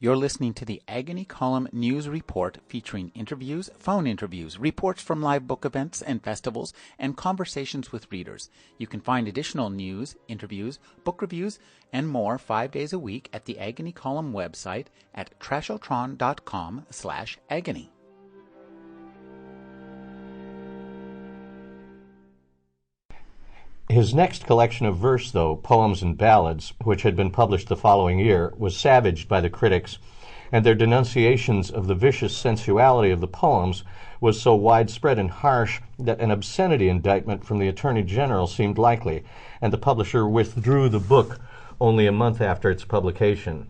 You're listening to the Agony Column News Report featuring interviews, phone interviews, reports from live book events and festivals, and conversations with readers. You can find additional news, interviews, book reviews, and more 5 days a week at the Agony Column website at trashotron.com/agony. His next collection of verse, though, Poems and Ballads, which had been published the following year, was savaged by the critics, and their denunciations of the vicious sensuality of the poems was so widespread and harsh that an obscenity indictment from the Attorney General seemed likely, and the publisher withdrew the book only a month after its publication.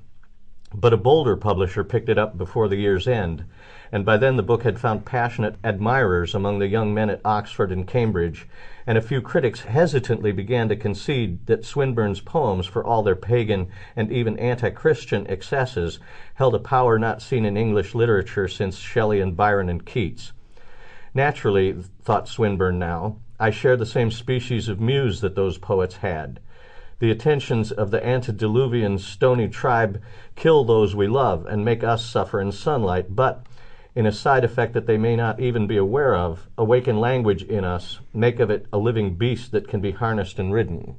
But a bolder publisher picked it up before the year's end, and by then the book had found passionate admirers among the young men at Oxford and Cambridge, and a few critics hesitantly began to concede that Swinburne's poems, for all their pagan and even anti-Christian excesses, held a power not seen in English literature since Shelley and Byron and Keats. Naturally, thought Swinburne now, I share the same species of muse that those poets had. The attentions of the antediluvian stony tribe kill those we love and make us suffer in sunlight, but, in a side effect that they may not even be aware of, awaken language in us, make of it a living beast that can be harnessed and ridden.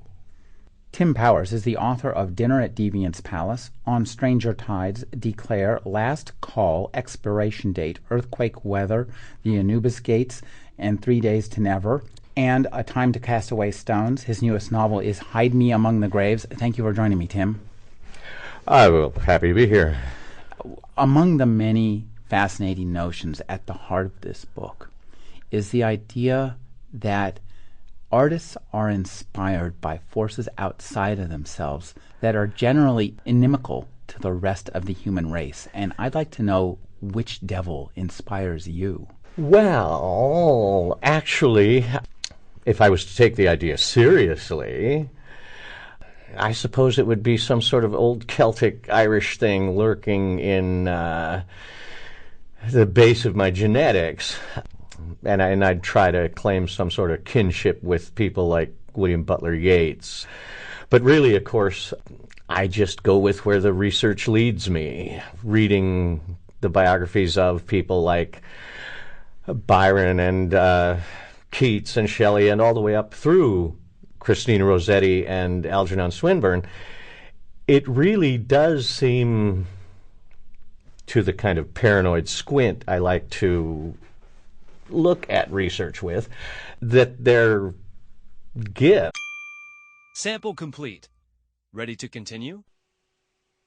Tim Powers is the author of Dinner at Deviant's Palace, On Stranger Tides, Declare, Last Call, Expiration Date, Earthquake Weather, The Anubis Gates, and 3 Days to Never, and A Time to Cast Away Stones. His newest novel is Hide Me Among the Graves. Thank you for joining me, Tim. I'm happy to be here. Among the many fascinating notions at the heart of this book is the idea that artists are inspired by forces outside of themselves that are generally inimical to the rest of the human race. And I'd like to know which devil inspires you. Well, actually, if I was to take the idea seriously, I suppose it would be some sort of old Celtic Irish thing lurking in the base of my genetics. And I'd try to claim some sort of kinship with people like William Butler Yeats. But really, of course, I just go with where the research leads me, reading the biographies of people like Byron and Keats and Shelley and all the way up through Christina Rossetti and Algernon Swinburne. It really does seem, to the kind of paranoid squint I like to look at research with, that their gift. Sample complete. Ready to continue?